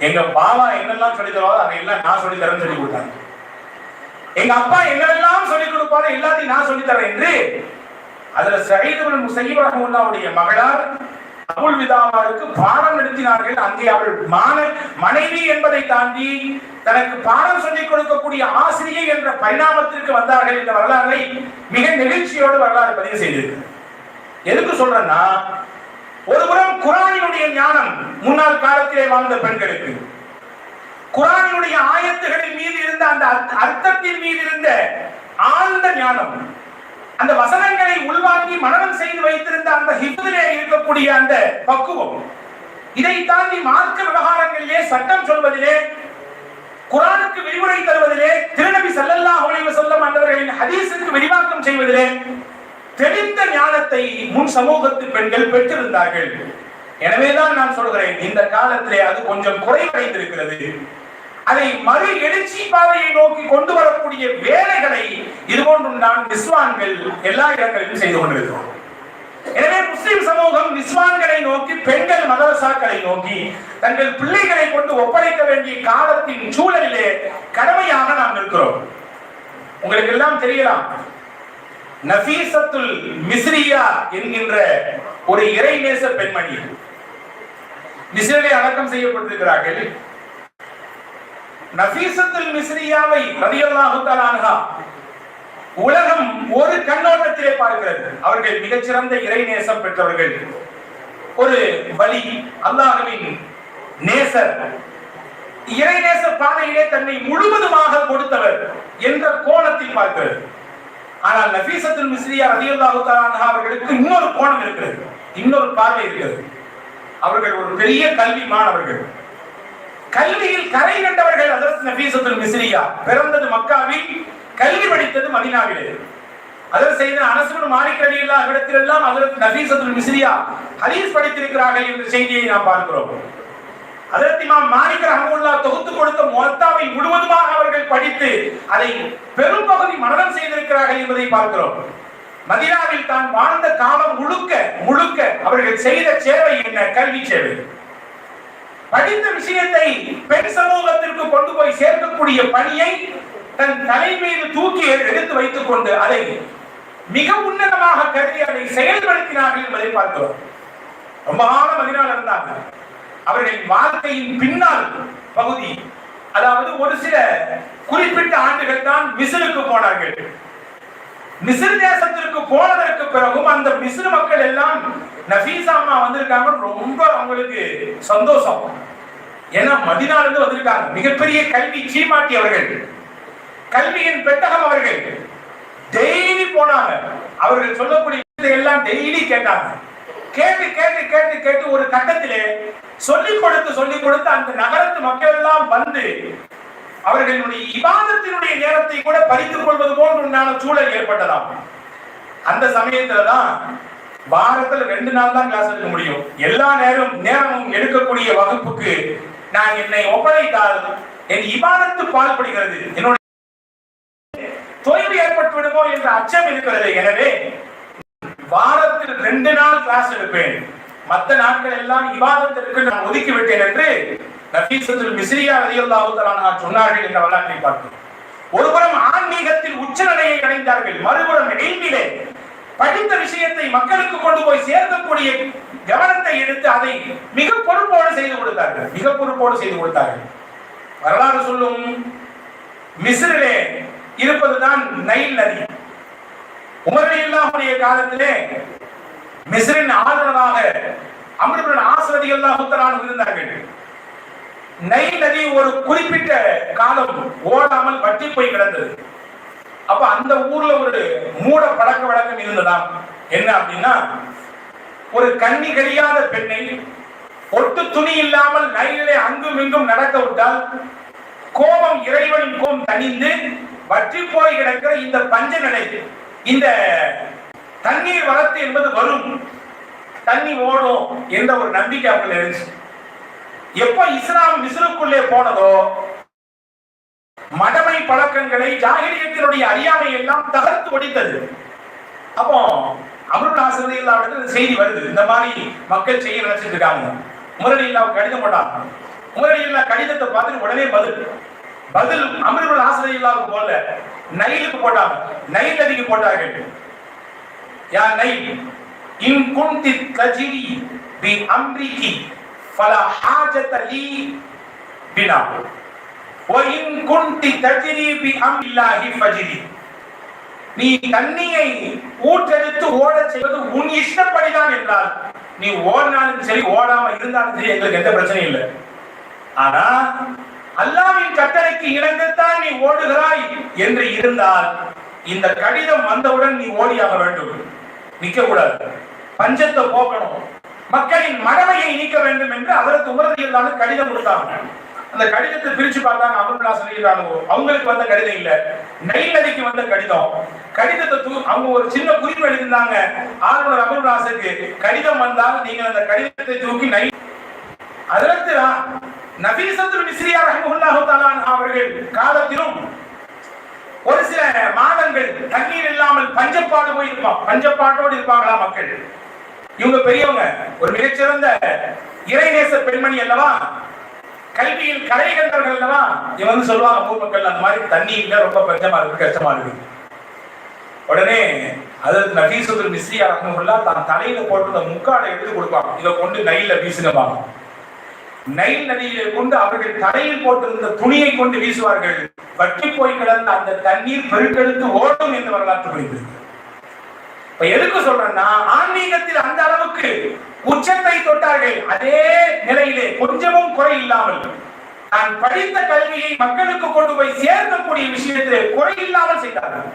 எங்க பாவா என்னெல்லாம் சொல்லி தருவாரோ அதையெல்லாம் நான் சொல்லி தரேன்னு சொல்லி கொடுத்தாங்க. எங்க அப்பா என்னெல்லாம் சொல்லிக் கொடுப்பாரோ எல்லாத்தையும் நான் சொல்லி தரேன் என்று அதுல சயீது முஸையிப் ரஹ்மத்துல்லாஹுடைய மகளார் அபுல் விதாஹாவுக்கு பாடம் நடத்தினார்கள். அங்கே அவள் மனைவி என்பதை தாண்டி தனக்கு பாடம் சொல்லிக் கொடுக்கக்கூடிய ஆசிரியை என்ற பரிணாமத்திற்கு வந்தார்கள். இந்த வரலாறை மிக நெகிழ்ச்சியோடு வரலாறு பதிவு செய்திருக்கிறது. எதுக்கு சொல்றேன்னா, ஒருபுறம் குர்ஆனினுடைய ஞானம் முன்னாள் காலத்திலே வாழ்ந்த பெண்களுக்கு, குர்ஆனினுடைய ஆயத்துகளின் மீது இருந்த அந்த அர்த்தத்தின் மீது இருந்த ஆழ்ந்த ஞானம், அந்த வசனங்களை உள்வாங்கி மனனம் செய்து வைத்திருந்த அந்த ஹிஃப்திலே இருக்கக்கூடிய அந்த பக்குவம், இதை தாண்டி மார்க்க விவகாரங்களிலே சட்டம் சொல்வதிலே, குர்ஆனுக்கு விரிவுரை தருவதிலே, திருநபி ஸல்லல்லாஹு அலைஹி வஸல்லம் அவர்களின் ஹதீஸுக்கு விரிவாக்கம் செய்வதிலே தெளிந்த ஞானத்தை முன் சமூகத்து பெண்கள் பெற்றிருந்தார்கள். எனவேதான் நான் சொல்கிறேன், இந்த காலத்திலே அது கொஞ்சம் குறைவடைந்திருக்கிறது. அதை மறு எழுச்சி பாதையை நோக்கி கொண்டு வரக்கூடிய வேலைகளை இதுபோன்று நான் நிஸ்வான்கள் எல்லா இடங்களிலும் செய்து கொண்டிருக்கிறோம். எனவே முஸ்லிம் சமூகம் நிஸ்வான்களை நோக்கி, பெண்கள் மதரசாக்களை நோக்கி தங்கள் பிள்ளைகளை கொண்டு ஒப்படைக்க வேண்டிய காலத்தின் சூழலிலே கடமையாக நாம் இருக்கிறோம். உங்களுக்கு எல்லாம் தெரியலாம், நஃபீசத்துல் மிஸ்ரியா என்கின்ற ஒரு இறைநேச பெண்மணி மிஸ்ரிலே அடக்கம் செய்யப்பட்டிருக்கிறார்கள். நஃபீசத்துல் மிஸ்ரியாவை ரலியல்லாஹு தஆலா அன்ஹா உலகம் ஒரு கண்ணோட்டத்திலே பார்க்கிறது. அவர்கள் மிகச்சிறந்த இறைநேசம் பெற்றவர்கள், ஒரு வலி, அல்லாஹ்வின் நேசர், இறைநேச பாதையிலே தன்னை முழுவதுமாக கொடுத்தவர் என்ற கோணத்தில் பார்க்கிறது. ஆனால் நஃபீசத்துல் மிஸ்ரியா ரலியல்லாஹு தஆலா அன்ஹா அவர்களுக்கு இன்னொரு கோணம் இருக்கிறது, இன்னொரு பார்வை இருக்கிறது. அவர்கள் ஒரு பெரிய கல்வி மாணவர்கள், கல்வியில் கரை கண்டவர்கள். ஹஜ்ரத் நஃபீசத்துல் மிஸ்ரியா பிறந்தது மக்காவில், கல்வி படித்தது மதீனாவிலே. ஹஜ்ரத் சையதுனா அனஸ் இப்னு மாலிக் ரலியல்லாஹு இடத்தில் எல்லாம் ஹஜ்ரத் நஃபீசத்துல் மிஸ்ரியா ஹதீஸ் படித்திருக்கிறார்கள் என்ற செய்தியை நாம் பார்க்கிறோம். ஹஜ்ரத் இமாம் மாலிக் ரஹ்மத்துல்லாஹ் தொகுத்து கொடுத்த முவத்தாவை முழுவதுமாக அவர்கள் படித்து அதை பெரும் பகுதி மனனம் செய்திருக்கிறார்கள் என்பதை பார்க்கிறோம். மதீனாவில் தான் வாழ்ந்த காலம் முழுக்க அவர்கள் செய்த சேவை என்ன? கல்வி சேவை. படித்த விஷயத்தை பெண் சமூகத்திற்கு கொண்டு போய் சேர்க்கக்கூடிய பணியை தன் தலை மீது தூக்கி எடுத்து வைத்துக் கொண்டு அதை மிக உன்னதமாக கருதி அதை செயல்படுத்தினார்கள் என்பதை பார்க்கிறோம். ரொம்ப காலம் மதீனாவில் இருந்தாங்க. அவர்களின் வாழ்க்கையின் பின்னால் பகுதி, அதாவது ஒரு சில குறிப்பிட்ட ஆண்டுகள் தான் மிஸ்ருக்கு போனார்கள். மிஸ்ர் தேசத்திற்கு போனதற்கு பிறகும் அந்த மிஸ்ர் மக்கள் எல்லாம் நஃபீசா அம்மா வந்திருக்காங்க, ரொம்ப அவங்களுக்கு சந்தோஷம். ஏன்னா மதீனால இருந்து வந்திருக்காங்க. மிகப்பெரிய கல்வி சீமாட்டி அவர்கள், கல்வியின் பெட்டகம் அவர்கள். டெய்லி போனாங்க. அவர்கள் சொல்லக்கூடிய எல்லாம் டெய்லி கேட்டாங்க. கேட்டு கேட்டு கேட்டு கேட்டு ஒரு கட்டத்திலே சொல்லிக் கொடுத்து அந்த நகரத்து மக்கள் எல்லாம் வந்து அவர்களுடைய இபாதத்தினுடைய நேரத்தை கூட பறித்துக் கொள்வது போன்ற உண்டான சூழல் ஏற்பட்டதாம். அந்த சமயத்துல தான் வாரத்தில் 2 நாள் தான் கிளாஸ் எடுக்க முடியும். எல்லா நேரமும் எடுக்கக்கூடிய வகுப்புக்கு நான் என்னை ஒப்படைத்தால் என் இபாதத்து பால்படுகிறது, என்னுடைய தொய்வு ஏற்பட்டு விடுமோ என்ற அச்சம் இருக்கிறது. எனவே வாரத்தில் 2 நாள் கிளாஸ் எடுப்பேன், மற்ற நாட்கள் எல்லாம் இபாதத்திற்கு நான் ஒதுக்கி விட்டேன் என்று நஃபீசத்துல் மிஸ்ரியா ரலியல்லாஹு தஆலா சொன்னார்கள் என்ற வரலாற்றை பார்க்கிறோம். ஒருபுறம் ஆன்மீகத்தில் உச்சநிலையை அடைந்தார்கள், மறுபுறம் இல்மிலே படித்த விஷயத்தை மக்களுக்கு கொண்டு போய் சேர்க்கக்கூடிய கவனத்தை எடுத்து அதை மிக பொறுப்போடு செய்து கொடுத்தார்கள். வரலாறு சொல்லும் மிஸ்ரிலே இருப்பதுதான் நைல் நதி. உமர் ரலியல்லாஹுடைய காலத்திலே மிஸ்ரின் ஆளுநராக அம்ர் இப்னு ஆஸ் ரலியல்லாஹு தஆலா இருந்தார்கள். நைல் நதி ஒரு குறிப்பிட்ட காலம் ஓடாமல் வற்றி போய் கிடந்தது. அப்ப அந்த ஊர்ல ஒரு மூட பழக்க வழக்கம் இருந்ததாம். என்ன அப்படின்னா, ஒரு கண்ணி கழியாத பெண்ணை ஒட்டு துணி இல்லாமல் நைலிலே அங்கும் இங்கும் நடக்க விட்டால் கோபம், இறைவனின் கோபம் தணிந்து வற்றி போய் கிடக்கிற இந்த பஞ்ச நிலை, இந்த தண்ணீர் வரத்து என்பது வரும், தண்ணி ஓடும் என்ற ஒரு நம்பிக்கை அவர்கள் இருந்துச்சு. எப்ப இஸ்லாம் மிஸ்ருக்குள்ளே போனதோ மடமை பழக்கங்களை, ஜாகிலியத்தினுடைய அறியாமை எல்லாம் தகர்த்து ஒடித்தது. அப்போ அம்ருல் ஆசிரியர் செய்தி வருது, இந்த மாதிரி மக்கள் செய்ய நினைச்சிட்டு இருக்காங்க. உமரலில்லாவுக்கு கடிதம் போட்டாங்க. உமரலில்லா கடிதத்தை பார்த்துட்டு உடனே பதில் அம்ருல் ஆசிரியர் போல நைலுக்கு போட்டாங்க, நைல் நதிக்கு போட்டார்கள். யா நைல் இன் குன்தி தஜ்ரி பி அம்ரிகி ஃபலா ஹாஜத லீ பினா வ இன் குன்தி தஜ்ரி பி அம்ரில்லாஹி ஃபஜ்ரி. நீ தண்ணியை ஊற்றெடுத்து ஓட செய்வது உன் இஷ்டப்படிதான் என்றால் நீ ஓடினாலும் சரி ஓடாம இருந்தாலும் சரி எங்களுக்கு எந்த பிரச்சனையும் இல்லை. ஆனா அல்லாஹ்வின் கட்டளைக்கு இணங்கத்தான் நீ ஓடுகிறாய் என்று இருந்தால் இந்த கடிதம் வந்தவுடன் நீ ஓடியாக வேண்டும், நிக்க கூடாது. பஞ்சத்தை போக்கணும், மக்களின் மடமையை நீக்க வேண்டும் என்று அவருக்கு உமரதியில்லாத கடிதம் கொடுத்தாங்க. அந்த கடிதத்தை பிரிச்சு பார்த்தாங்க. அப்துல்லா சொல்லிடுறாங்க, அவங்களுக்கு வந்த கடிதம் இல்ல, நைல் நதிக்கு வந்த கடிதம். கடிதத்தை அவங்க ஒரு சின்ன குறிப்பு எழுதியிருந்தாங்க. ஆளுநர் அபுல்லாசுக்கு கடிதம் வந்தால் நீங்கள் அந்த கடிதத்தை தூக்கி நைல். அதற்கு நஃபீசத்துல் மிஸ்ரியா ரஹ்மத்துல்லாஹி தஆலா அவர்கள் காலத்திலும் ஒரு சில மாதங்கள் தண்ணீர் இல்லாமல் பஞ்சப்பாடு போயிருப்பான், பஞ்சப்பாட்டோடு இருப்பாங்களா மக்கள். இவங்க பெரியவங்க, ஒரு மிகச்சிறந்த இறைநேச பெண்மணி அல்லவா, கல்வியில் கலை கண்டவர்கள் அல்லவா. இவங்க வந்து சொல்லுவாங்க ஊர் மக்கள், அந்த மாதிரி தண்ணி இல்ல, ரொம்ப பஞ்சமா இருக்கு, கஷ்டமா இருக்கு. உடனே அதற்கு நஃபீசத்துல் மிஸ்ரியா ரஹ்மத்துல்லாஹி தான் தலையில போட்டு முக்காடை எடுத்து கொடுப்பாங்க, இதை கொண்டு நைல்ல வீசுங்கப்பாங்க. நைல் நதியிலே கொண்டு அவர்கள் தலையில் போட்டிருந்த துணியை கொண்டு வீசுவார்கள். வற்றி போய் கிடந்த அந்த தண்ணீர் பெருக்கெடுத்து ஓடும் என்று வரலாற்று புரிந்தது. இப்ப எதுக்கு சொல்றேன்னா, ஆன்மீகத்தில் அந்த அளவுக்கு உச்சத்தை தொட்டார்கள். அதே நிலையிலே கொஞ்சமும் குறை இல்லாமல் நான் படித்த கல்வியை மக்களுக்கு கொண்டு போய் சேர்க்கக்கூடிய விஷயத்திலே குறை இல்லாமல் செய்தார்கள்.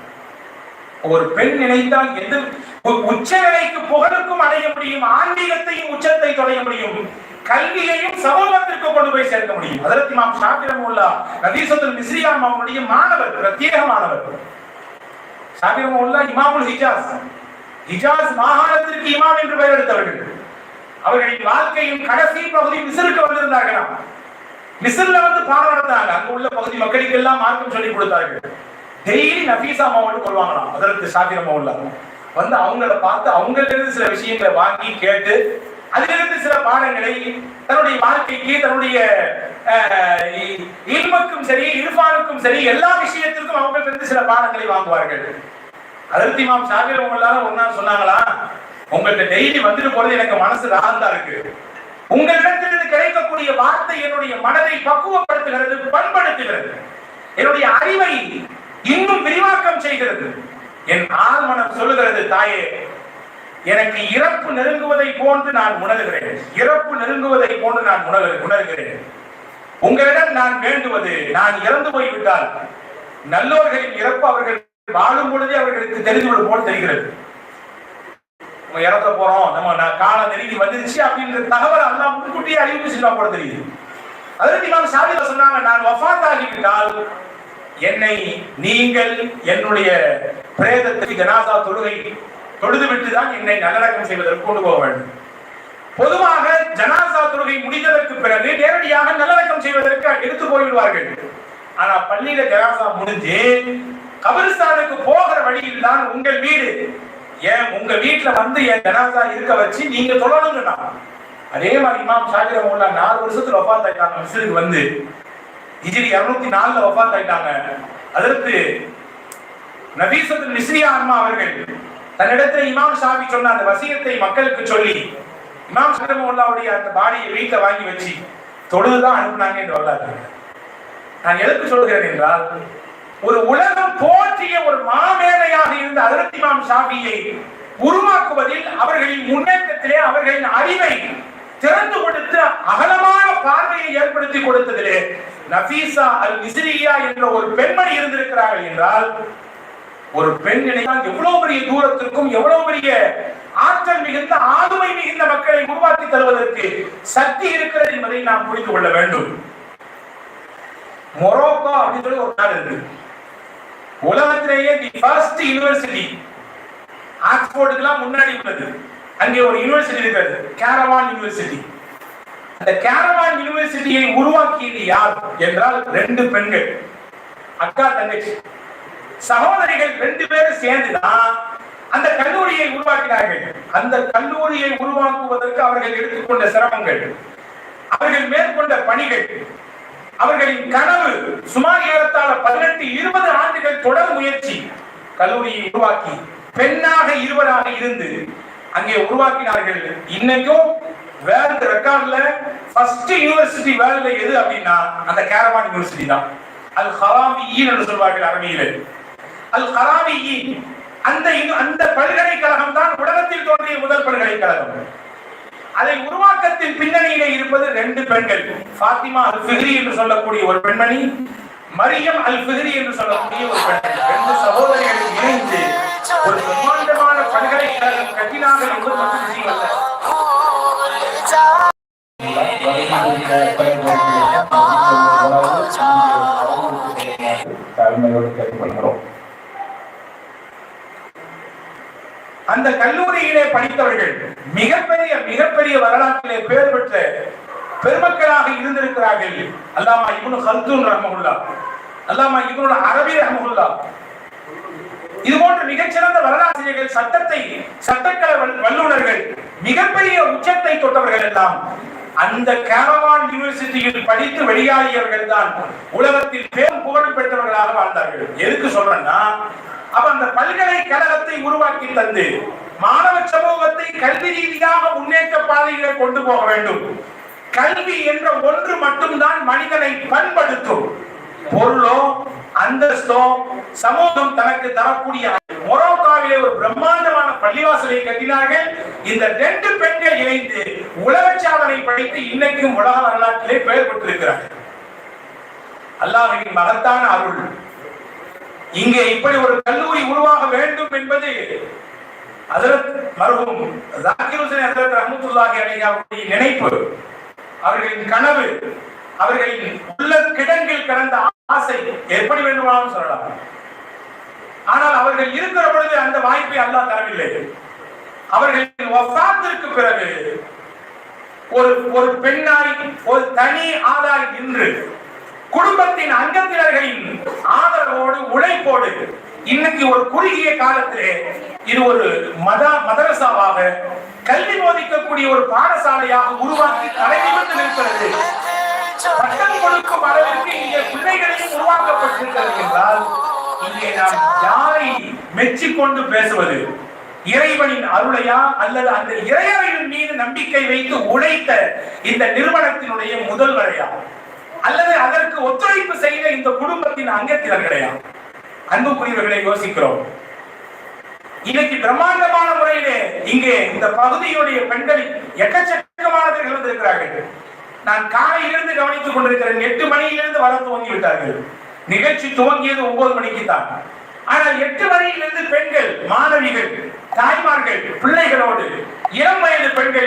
ஒரு பெண் நினைத்தால் எது உச்ச நிலைக்கு புகழுக்கும் அடைய முடியும், ஆன்மீகத்தையும் உச்சத்தை தொடைய முடியும், கல்வியையும் சமூகத்திற்கு கொண்டு போய் சேர்க்க முடியும். அதற்கு இமாம் ஷாஃபி ரஹ்மத்துல்லாஹ் நஃபீசத்துல் மிஸ்ரியா அவருடைய மாணவர், பிரத்யேக மாணவர். ஷாஃபி ரஹ்மத்துல்லாஹ் இமாமுல் ஹிஜாஸ் மாகாணத்திற்கு இமாம் என்று பெயர் எடுத்தவர்கள். அவர்களின் வாழ்க்கையின் கடைசி பகுதி மிஸ்ருக்கு வந்திருந்தார்கள். மிஸ்ர்ல வந்து பாடம் நடந்தாங்க. அங்க உள்ள பகுதி மக்களுக்கு எல்லாம் மார்க்கம் சொல்லி கொடுத்தார்கள். டெய்லி நஃபீசா அம்மாவோடு வருவாங்களாம். அதற்கு ஷாஃபி ரஹ்மத்துல்லாஹ் வந்து அவங்கள பார்த்து அவங்களிருந்து சில விஷயங்களை வாங்கி கேட்டு அதிலிருந்து சில பாடங்களை தன்னுடைய வாழ்க்கைக்கு, தன்னுடைய இல்முக்கும் சரி, இர்ஃபானுக்கும் சரி, எல்லா விஷயத்திற்கும் அவங்களிருந்து சில பாடங்களை வாங்குவார்கள். அதற்கு இமாம் ஷாஃபி ரஹ்மத்துல்லாஹி ஒரு நாள் சொன்னாங்களா, உங்கள்ட்ட டெய்லி வந்துட்டு போறது எனக்கு மனசு ராகந்தா இருக்கு. உங்களிடத்திலிருந்து கிடைக்கக்கூடிய வார்த்தை என்னுடைய மனதை பக்குவப்படுத்துகிறது, பண்படுத்துகிறது, என்னுடைய அறிவை இன்னும் விரிவாக்கம் செய்கிறது. என் ஆழ்மனம் சொல்லுகிறது, தாயே எனக்கு இறப்பு நெருங்குவதை போன்று நான் உணர்கிறேன், இறப்பு நெருங்குவதை போன்று நான் உணர்கிறேன். உங்களிடம் நான் வேண்டுவது, நான் இறந்து போய்விட்டால் நல்லோர்களின் இறப்பு அவர்கள் வாழும் பொழுதே அவர்களுக்கு தெரிந்துவிடும் போல் தெரிகிறது. நம்ம இறக்க போறோம், நம்ம காலம் நெருங்கி வந்துருச்சு அப்படின்ற தகவல் அல்லாஹ் முன்கூட்டியே அறிவிப்பு செய்வா போல தெரியுது. அதற்கு இமாம் ஷாஃபி சொன்னாங்க, நான் வஃபாத் ஆகிவிட்டால் என்னை நீங்கள் என்னுடைய பிரேதத்தை ஜனாசா தொழுகை தொழுதுவிட்டு தான் என்னை நல்லடக்கம் செய்வதற்கு கொண்டு போக வேண்டும். பொதுவாக ஜனாசா தொழுகை முடிந்ததற்கு பிறகு நேரடியாக நல்லடக்கம் செய்வதற்கு எடுத்து போய்விடுவார்கள். ஆனா பள்ளியில ஜனாசா முடிஞ்சு கபரிஸ்தானுக்கு போகிற வழியில் தான் உங்கள் வீடு, ஏன் உங்க வீட்டுல வந்து என் ஜனாசா இருக்க வச்சு நீங்க தொழணுங்கண்ணா. அதே மாதிரி இமாம் ஷாஃபி ரஹ்மத்துல்லாஹி 4 வருஷத்துல வஃபாத் ஆயிட்டாங்க. மஸ்ஜிதுக்கு வந்து ஹிஜ்ரி 204 வஃபாத் ஆயிட்டாங்க. அதற்கு நபீசத்துல் மிஸ்ரியா அம்மா அவர்கள் தன்னிடத்தில் இமாம் ஷாஃபி சொன்ன அந்த வசியத்தை மக்களுக்கு சொல்லி இமாம் ஷாஃபி ரஹ்மத்துல்லாஹுடைய அந்த பாடியை வீட்டுல வாங்கி வச்சு தொழுதுதான் அனுப்புனாங்க என்று வரலாறு. நான் எதற்கு சொல்கிறேன் என்றால், ஒரு உலகம் போற்றிய ஒரு மாமேதையாக இருந்த ஹஜ்ரத் இமாம் ஷாஃபியை உருவாக்குவதில், அவர்களின் முன்னேற்றத்திலே அவர்களின் அறிவை திறந்து கொடுத்து அகலமான பார்வையை ஏற்படுத்தி கொடுத்ததிலே நஃபீசா அல் மிஸ்ரியா என்ற ஒரு பெண்மணி இருந்திருக்கிறார்கள் என்றால், ஒரு பெண் நினைத்தால் எவ்வளவு பெரிய தூரத்திற்கும் எவ்வளவு பெரிய ஆற்றல் மிகுந்த ஆளுமை மிகுந்த மக்களை உருவாக்கி தருவதற்கு சக்தி இருக்கிறது என்பதை நாம் புரிந்து கொள்ள வேண்டும். மொரோக்கோ அப்படின்னு சொல்லி ஒரு நாடு இருக்கு. உலகத்திலேயே தி ஃபர்ஸ்ட் யுனிவர்சிட்டி, ஆக்ஸ்போர்டுக்குலாம் முன்னாடி உள்ளது. அங்கே ஒரு யுனிவர்சிட்டி இருக்கிறது, கேரவான் யுனிவர்சிட்டி. அந்த கேரவான் யுனிவர்சிட்டியை உருவாக்கியது யார் என்றால் 2 பெண்கள், அக்கா தங்கச்சி சகோதரிகள் 2 பேரும் சேர்ந்துதான் அந்த கல்லூரியை உருவாக்கினார்கள். அந்த கல்லூரியை உருவாக்குவதற்கு அவர்கள் எடுத்துக்கொண்ட சிரமங்கள், அவர்கள் மேற்கொண்ட பணிகள், அவர்களின் கனவு, சுமார் ஏறத்தாழ 18-20 ஆண்டுகள் தொடர் முயற்சி. கல்லூரியை உருவாக்கி பெண்ணாக இருவராக இருந்து அங்கே உருவாக்கினார்கள். இன்னைக்கும் வேர்ல்ட் ரெக்கார்ட்ல ஃபர்ஸ்ட் யுனிவர்சிட்டி வேர்ல்ட்ல எது அப்படின்னா அந்த கேரவான் யுனிவர்சிட்டி தான். அல் ஹராமியின் என்று சொல்வார்கள் அரபியிலே. அல் ஹராமியின் அந்த பல்கலைக்கழகம் தான் உலகத்தில் தோன்றிய முதல் பல்கலைக்கழகம். அதை உருவாக்கத்தின் பின்னணியிலே இருப்பது 2 பெண்கள், ஃபாத்திமா அல் ஃபிஹ்ரி என்று சொல்லக்கூடிய ஒரு பெண்மணி, மரியம் அல் ஃபிஹ்ரி என்று சொல்லக்கூடிய ஒரு பெண்மணி. 2 சகோதரிகள் இணைந்து ஒரு பிரம்மாண்டமான பல்கலைக்கழகம் கட்டினார்கள் என்பது மட்டும் விஷயம் அல்ல. அந்த கல்லூரியிலே படித்தவர்கள் மிகப்பெரிய வரலாற்றிலே பெயர் பெற்ற பெருமக்களாக இருந்திருக்கிறார்கள். அல்லாமா இப்னு கல்தூன் ரஹ்மத்துல்லாஹ், அல்லாமா இப்னு அரபி ரஹ்மத்துல்லாஹ், இது போன்ற மிகச்சிறந்த வரலாற்றியர்கள், சட்டக்கலை வல்லுநர்கள், மிகப்பெரிய உச்சத்தை தொட்டவர்கள் எல்லாம் அந்த கேரவான் யூனிவர்சிட்டியில் படித்து வெளியாகியவர்கள் தான் உலகத்தில் பெரும் புகழ் பெற்றவர்களாக வாழ்ந்தார்கள். எதுக்கு சொல்றேன்னா, அப்ப அந்த பல்கலைக்கழகத்தை உருவாக்கி தந்து மாணவ சமூகத்தை கல்வி ரீதியாக முன்னேற்ற பாதைகளை கொண்டு போக வேண்டும். கல்வி என்ற ஒன்று மட்டும்தான் மனிதனை பண்படுத்தும். பொருளோ அந்தஸ்தோ சமூகம் தனக்கு தரக்கூடிய. மொரோக்காவிலே ஒரு பிரம்மாண்டமான பள்ளிவாசலை கட்டினார்கள். இந்த 2 பெண்கள் இணைந்து உலக சாதனை படைத்து இன்னைக்கும் உலக வரலாற்றிலே பெயர் பெற்றிருக்கிறார்கள். அல்லாஹ்வின் மகத்தான அருள். இங்கே இப்படி ஒரு கல்லூரி உருவாக வேண்டும் என்பது ஹஜ்ரத் மர்ஹூம் ஜாகிர் ஹுசைன் ஹஜ்ரத் ரஹ்மத்துல்லாஹி அலைஹி அவர்களுடைய நினைப்பு, அவர்களின் கனவு, அவர்களின் உள்ள கிடங்கில் கிடந்த ஆசை, எப்படி வேண்டுமானாலும் சொல்லலாம். ஆனால் அவர்கள் இருக்கிற பொழுது அந்த வாய்ப்பை அல்லாஹ் தரவில்லை. அவர்களின் வஃபாத்திற்கு பிறகு ஒரு பெண்ணாய், ஒரு தனி ஆளாய் நின்று குடும்பத்தின் அங்கத்தினர்களின் ஆதரவோடு, உழைப்போடு இன்னைக்கு ஒரு குறுகிய காலத்திலே இது ஒரு மதரசாவாக, கல்வி போதிக்கக்கூடிய ஒரு பாடசாலையாக உருவாக்கி தலைநிமிர்ந்து நிற்கிறது. பட்டம் கொடுக்கும் அளவிற்கு இங்கே பிள்ளைகளையும் உருவாக்கப்பட்டிருக்கிறது என்றால் இங்கே நாம் யாரை மெச்சிக்கொண்டு பேசுவது? இறைவனின் அருளையா அல்லது அந்த இறைவனின் மீது நம்பிக்கை வைத்து உழைத்த இந்த நிறுவனத்தினுடைய முதல்வரையா அல்லது அதற்கு ஒத்துழைப்பு செய்த இந்த குடும்பத்தின் அங்கத்தினர்களையா? அன்புக்குரியவர்களை யோசிக்கிறோம். இன்னைக்கு பிரம்மாண்டமான முறையிலே இங்கே இந்த பகுதியுடைய பெண்கள் எக்கச்சக்கமானவர்கள் வந்திருக்கிறார்கள். நான் காலையிலிருந்து கவனித்துக் கொண்டிருக்கிறேன். 8 மணியிலிருந்து வர துவங்கி விட்டார்கள். நிகழ்ச்சி துவங்கியது 9 மணிக்கு தான். ஆனால் 8 மணியிலிருந்து பெண்கள், மாணவிகள், தாய்மார்கள், பிள்ளைகளோடு இளம் வயது பெண்கள்